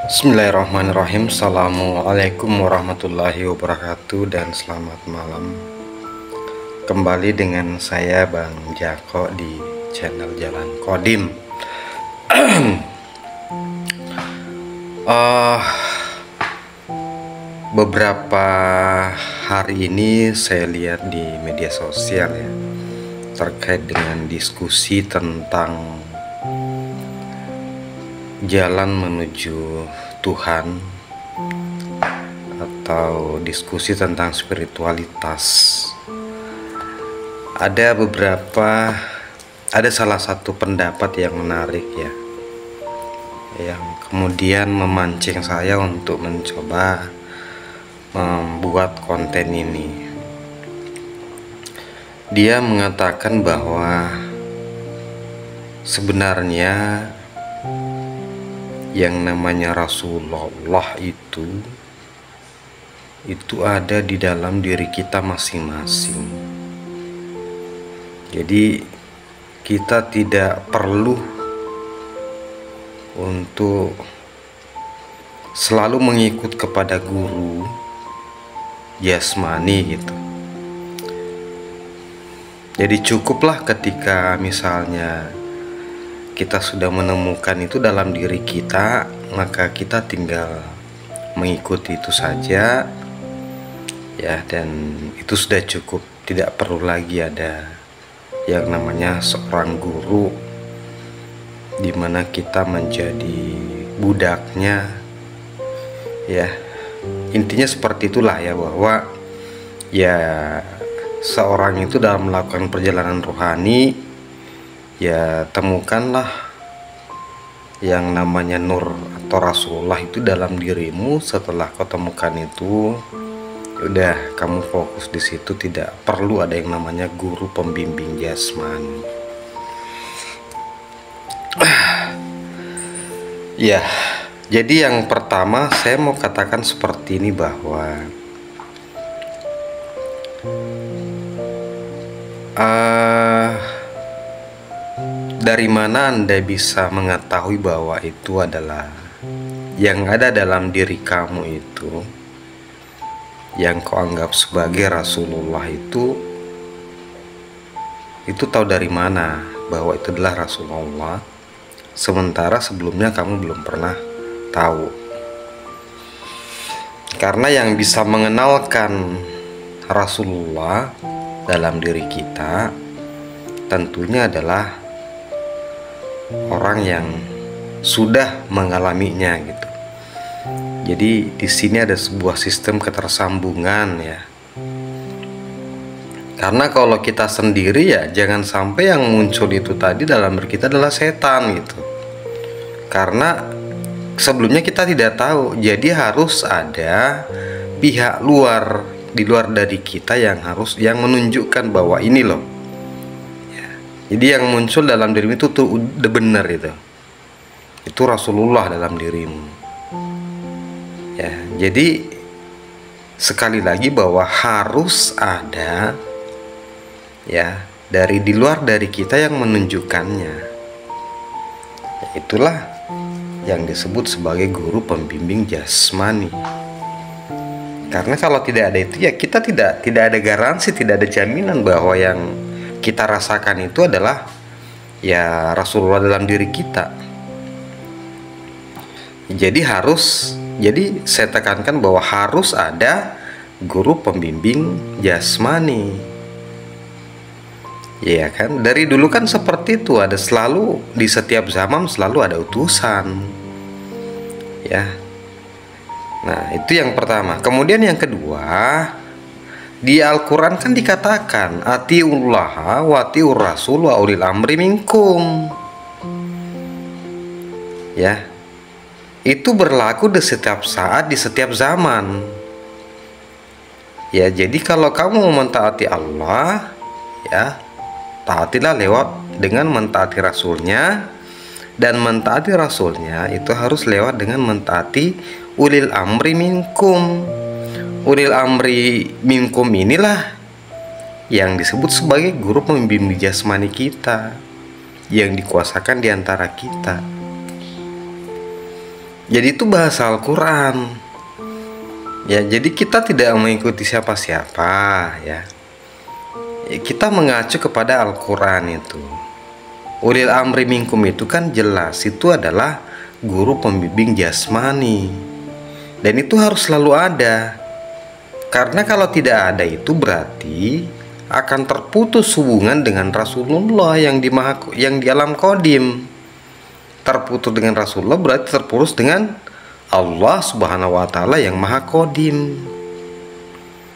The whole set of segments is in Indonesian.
Bismillahirrahmanirrahim. Assalamualaikum warahmatullahi wabarakatuh dan selamat malam. Kembali dengan saya Bang Jako di channel Jalan Kodim. Beberapa hari ini saya lihat di media sosial ya, terkait dengan diskusi tentang jalan menuju Tuhan atau diskusi tentang spiritualitas. Ada salah satu pendapat yang menarik ya, yang kemudian memancing saya untuk mencoba membuat konten ini. Dia mengatakan bahwa sebenarnya yang namanya Rasulullah itu ada di dalam diri kita masing-masing. Jadi kita tidak perlu untuk selalu mengikut kepada guru jasmani gitu. Jadi cukuplah ketika misalnya kita sudah menemukan itu dalam diri kita, maka kita tinggal mengikuti itu saja ya, dan itu sudah cukup. Tidak perlu lagi ada yang namanya seorang guru di mana kita menjadi budaknya ya. Intinya seperti itulah ya, bahwa ya seorang itu dalam melakukan perjalanan rohani ya, temukanlah yang namanya nur atau Rasulullah itu dalam dirimu. Setelah kau temukan itu, udah kamu fokus di situ, tidak perlu ada yang namanya guru pembimbing jasmani. Ya, jadi yang pertama saya mau katakan seperti ini, bahwa dari mana Anda bisa mengetahui bahwa itu adalah yang ada dalam diri kamu itu, yang kau anggap sebagai Rasulullah itu tahu dari mana bahwa itu adalah Rasulullah, sementara sebelumnya kamu belum pernah tahu. Karena yang bisa mengenalkan Rasulullah dalam diri kita tentunya adalah orang yang sudah mengalaminya gitu. Jadi di sini ada sebuah sistem ketersambungan ya. Karena kalau kita sendiri ya, jangan sampai yang muncul itu tadi dalam diri kita adalah setan gitu. Karena sebelumnya kita tidak tahu. Jadi harus ada pihak luar, di luar dari kita, yang menunjukkan bahwa ini loh. Jadi yang muncul dalam dirimu itu tuh udah benar itu Rasulullah dalam dirimu ya. Jadi sekali lagi bahwa harus ada ya dari di luar dari kita yang menunjukkannya. Itulah yang disebut sebagai guru pembimbing jasmani. Karena kalau tidak ada itu ya, kita tidak ada garansi, tidak ada jaminan bahwa yang kita rasakan itu adalah ya Rasulullah dalam diri kita. Jadi saya tekankan bahwa harus ada guru pembimbing jasmani. Ya kan, dari dulu kan seperti itu, ada selalu di setiap zaman selalu ada utusan. Ya. Nah, itu yang pertama. Kemudian yang kedua, di Al-Quran kan dikatakan atiullaha wa atiur rasul wa ulil amri minkum. Ya, itu berlaku di setiap saat, di setiap zaman. Ya, jadi kalau kamu mentaati Allah, ya taatilah lewat dengan mentaati Rasulnya, dan mentaati Rasulnya itu harus lewat dengan mentaati ulil amri minkum. Ulil amri minkum inilah yang disebut sebagai guru pembimbing jasmani kita, yang dikuasakan di antara kita. Jadi itu bahasa Al-Quran. Ya, jadi kita tidak mengikuti siapa-siapa ya. Kita mengacu kepada Al-Quran itu. Ulil amri minkum itu kan jelas itu adalah guru pembimbing jasmani. Dan itu harus selalu ada. Karena kalau tidak ada itu berarti akan terputus hubungan dengan Rasulullah yang di alam qadim. Terputus dengan Rasulullah berarti terputus dengan Allah Subhanahu wa Ta'ala yang Maha Qadim.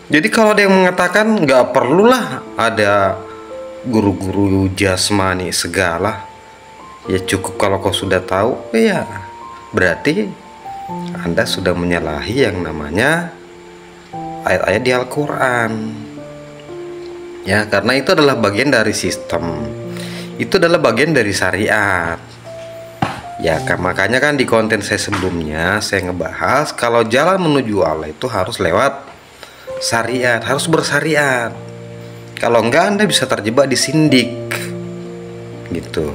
Jadi kalau ada yang mengatakan nggak perlulah ada guru-guru jasmani segala, ya cukup kalau kau sudah tahu, ya berarti Anda sudah menyalahi yang namanya ayat-ayat di Al-Quran. Ya, karena itu adalah bagian dari sistem, itu adalah bagian dari syariat. Ya, makanya kan di konten saya sebelumnya saya ngebahas kalau jalan menuju Allah itu harus lewat syariat, harus bersyariat. Kalau enggak Anda bisa terjebak di sindik gitu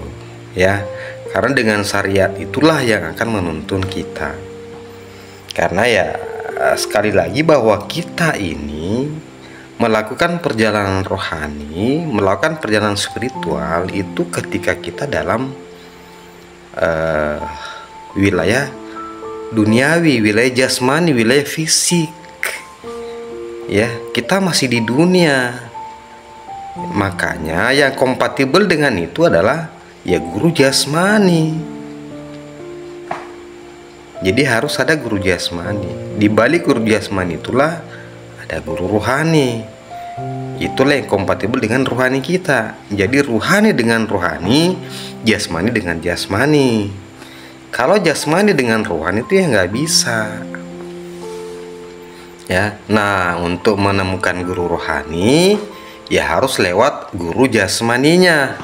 ya. Karena dengan syariat itulah yang akan menuntun kita. Karena ya sekali lagi bahwa kita ini melakukan perjalanan rohani, melakukan perjalanan spiritual itu ketika kita dalam wilayah duniawi, wilayah jasmani, wilayah fisik. Ya, kita masih di dunia. Makanya yang kompatibel dengan itu adalah ya guru jasmani. Jadi harus ada guru jasmani. Di balik guru jasmani itulah ada guru rohani. Itulah yang kompatibel dengan rohani kita. Jadi rohani dengan rohani, jasmani dengan jasmani. Kalau jasmani dengan rohani itu ya nggak bisa. Ya, nah untuk menemukan guru rohani ya harus lewat guru jasmaninya.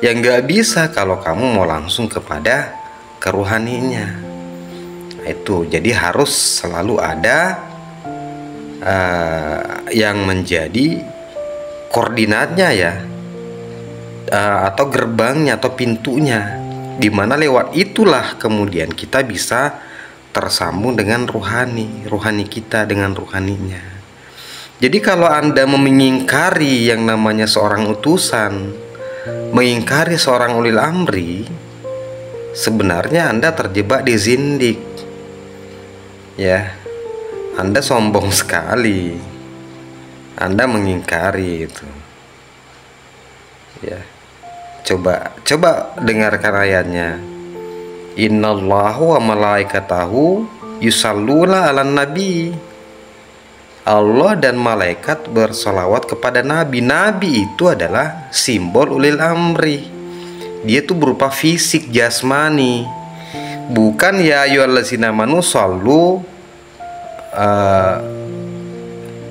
Yang nggak bisa kalau kamu mau langsung kepada kerohaninya. Nah, itu jadi harus selalu ada yang menjadi koordinatnya ya, atau gerbangnya atau pintunya, dimana lewat itulah kemudian kita bisa tersambung dengan rohani kita dengan rohaninya. Jadi kalau Anda mengingkari yang namanya seorang utusan, mengingkari seorang ulil amri, sebenarnya Anda terjebak di zindik ya. Anda sombong sekali, Anda mengingkari itu. Ya. Coba dengarkan ayatnya. Innallahu wa malaikatahu yusalluna 'alan nabi. Allah dan malaikat bersolawat kepada nabi. Nabi itu adalah simbol ulil amri. Dia itu berupa fisik jasmani. Bukan ya ayyuhallazina amanu shallu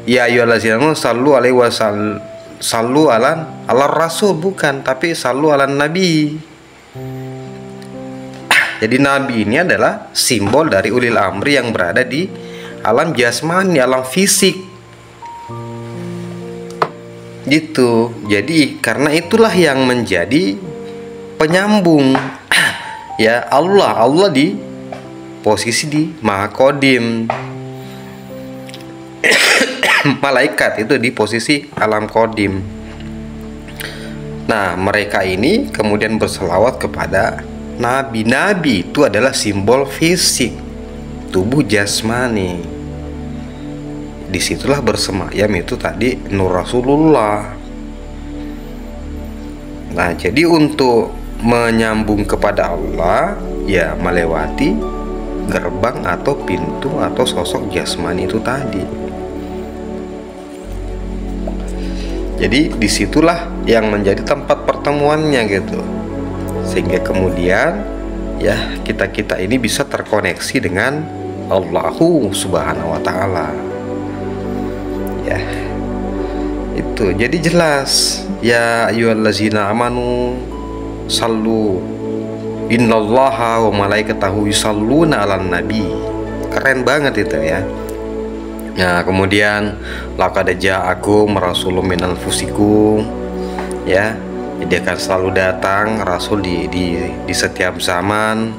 ya ayyuhallazina amanu sallu alaihi wasallam sallu ala rasul, bukan, tapi sallu ala nabi. Jadi nabi ini adalah simbol dari ulil amri yang berada di alam jasmani, alam fisik gitu. Jadi karena itulah yang menjadi penyambung ya Allah di posisi di Maha Qadim. Malaikat itu di posisi alam qadim. Nah, mereka ini kemudian berselawat kepada nabi. Nabi itu adalah simbol fisik tubuh jasmani. Disitulah bersemayam itu tadi Nur Rasulullah. Nah, jadi untuk menyambung kepada Allah ya melewati gerbang atau pintu atau sosok jasmani itu tadi. Jadi disitulah yang menjadi tempat pertemuannya gitu, sehingga kemudian ya kita ini bisa terkoneksi dengan Allahu Subhanahu wa Ta'ala. Ya, itu jadi jelas ya ayyuhallazina amanu sallu innallaha wa malaikatahu yusalluna 'alan nabi. Keren banget itu ya. Nah, kemudian laqad ja'akum rasulun min anfusikum ya. Jadi akan selalu datang rasul di setiap zaman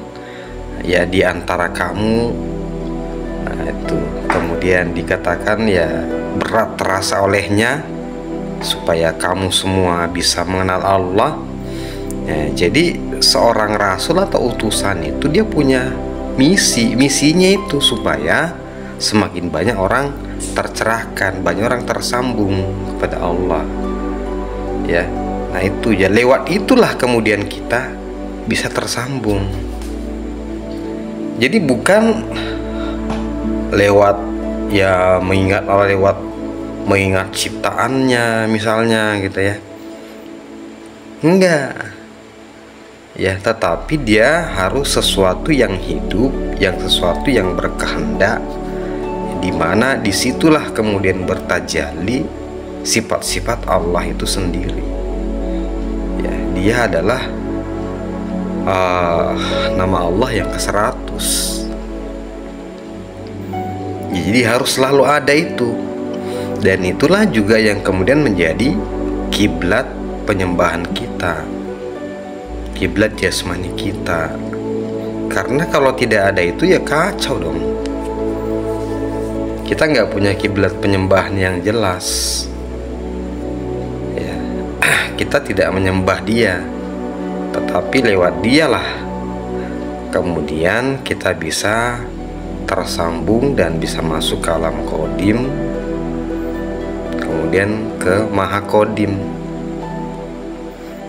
ya di antara kamu. Nah, itu kemudian dikatakan ya berat terasa olehnya supaya kamu semua bisa mengenal Allah. Ya, jadi seorang rasul atau utusan itu dia punya misinya itu supaya semakin banyak orang tercerahkan, banyak orang tersambung kepada Allah. Ya, nah itu ya, lewat itulah kemudian kita bisa tersambung. Jadi bukan lewat ya mengingat Allah, lewat mengingat ciptaannya misalnya gitu ya, enggak ya, tetapi dia harus sesuatu yang hidup, yang sesuatu yang berkehendak, dimana disitulah kemudian bertajalli sifat-sifat Allah itu sendiri. Ya, dia adalah nama Allah yang ke-100. Ya, jadi harus selalu ada itu, dan itulah juga yang kemudian menjadi kiblat penyembahan kita, kiblat jasmani kita. Karena kalau tidak ada itu ya kacau dong. Kita nggak punya kiblat penyembahan yang jelas ya. Kita tidak menyembah dia, tetapi lewat dialah kemudian kita bisa tersambung dan bisa masuk ke alam kodim, kemudian ke maha kodim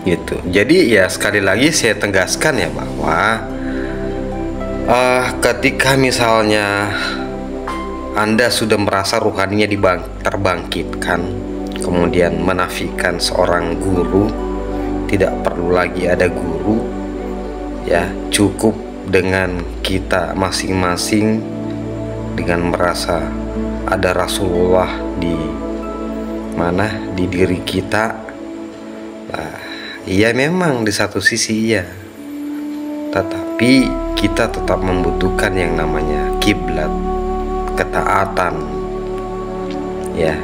gitu. Jadi ya sekali lagi saya tegaskan ya bahwa ketika misalnya Anda sudah merasa ruhaninya terbangkitkan, kemudian menafikan seorang guru, tidak perlu lagi ada guru ya, cukup dengan kita masing-masing dengan merasa ada Rasulullah di mana, di diri kita. Nah, iya memang di satu sisi ya, tetapi kita tetap membutuhkan yang namanya kiblat ketaatan ya.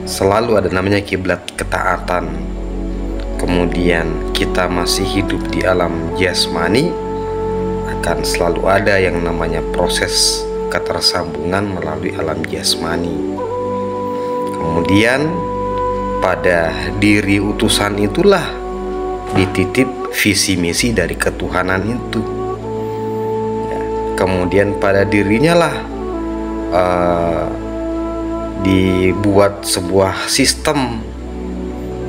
Selalu ada namanya kiblat ketaatan. Kemudian kita masih hidup di alam jasmani, akan selalu ada yang namanya proses ketersambungan melalui alam jasmani. Kemudian pada diri utusan itulah dititip visi misi dari ketuhanan itu ya. Kemudian pada dirinya lah dibuat sebuah sistem,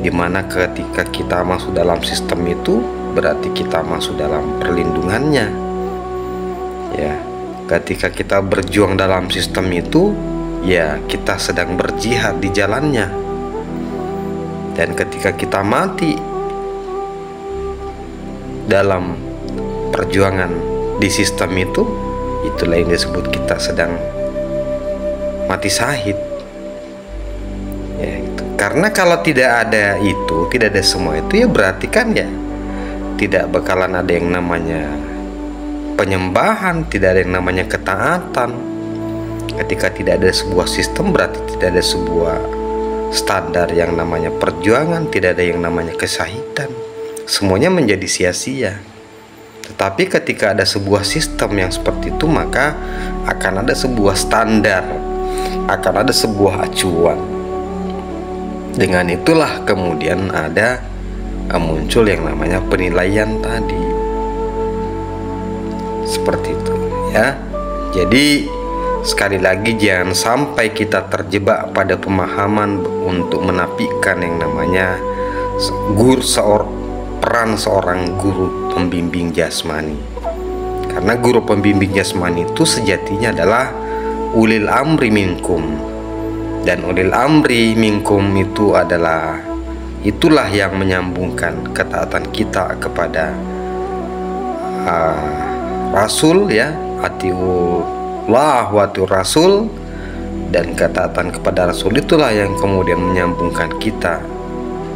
dimana ketika kita masuk dalam sistem itu berarti kita masuk dalam perlindungannya ya. Ketika kita berjuang dalam sistem itu ya kita sedang berjihad di jalannya. Dan ketika kita mati dalam perjuangan di sistem itu, itulah yang disebut kita sedang mati syahid ya, gitu. Karena kalau tidak ada itu, tidak ada semua itu ya berarti kan ya tidak bakalan ada yang namanya penyembahan, tidak ada yang namanya ketaatan. Ketika tidak ada sebuah sistem berarti tidak ada sebuah standar yang namanya perjuangan, tidak ada yang namanya kesyahidan. Semuanya menjadi sia-sia. Tetapi ketika ada sebuah sistem yang seperti itu, maka akan ada sebuah standar, akan ada sebuah acuan. Dengan itulah kemudian ada muncul yang namanya penilaian tadi. Seperti itu ya. Jadi sekali lagi jangan sampai kita terjebak pada pemahaman untuk menafikan yang namanya peran seorang guru pembimbing jasmani. Karena guru pembimbing jasmani itu sejatinya adalah ulil amri minkum. Dan ulil amri minkum itu adalah, itulah yang menyambungkan ketaatan kita kepada Rasul ya, atiullah wa atiur Rasul. Dan ketaatan kepada Rasul itulah yang kemudian menyambungkan kita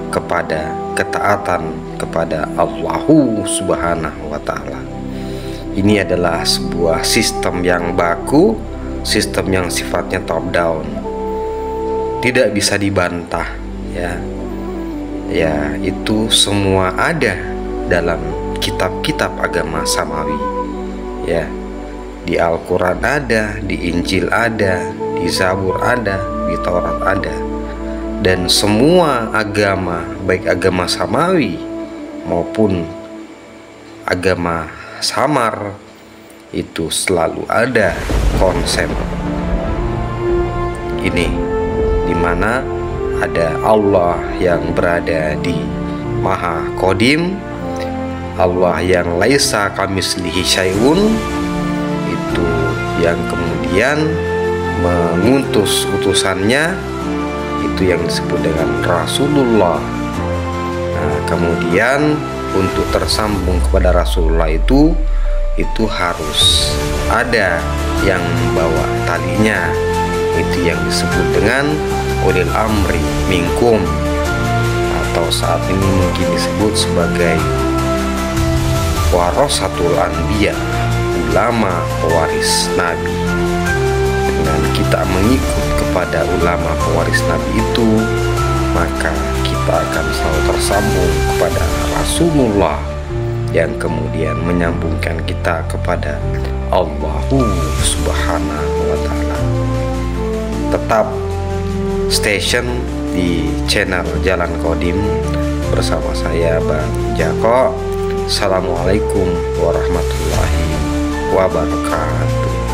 kepada ketaatan kepada Allahu subhanahu wa ta'ala. Ini adalah sebuah sistem yang baku, sistem yang sifatnya top down, tidak bisa dibantah ya. Ya, itu semua ada dalam kitab-kitab agama samawi. Ya, di Al-Quran ada, di Injil ada, di Zabur ada, di Taurat ada. Dan semua agama, baik agama samawi maupun agama samar, itu selalu ada konsep ini, dimana ada Allah yang berada di Maha Qadim, Allah yang laisa kamislihi syai'un, itu yang kemudian mengutus utusannya, itu yang disebut dengan Rasulullah. Nah, kemudian untuk tersambung kepada Rasulullah itu harus ada yang membawa talinya, itu yang disebut dengan ulil amri minkum, atau saat ini mungkin disebut sebagai warasatul anbiya, ulama pewaris nabi. Dengan kita mengikut kepada ulama pewaris nabi itu, maka kita akan selalu tersambung kepada Rasulullah, yang kemudian menyambungkan kita kepada Allah Subhanahu wa Ta'ala. Tetap station di channel Jalan Qadim bersama saya, Bang Jako. Assalamualaikum warahmatullahi wabarakatuh.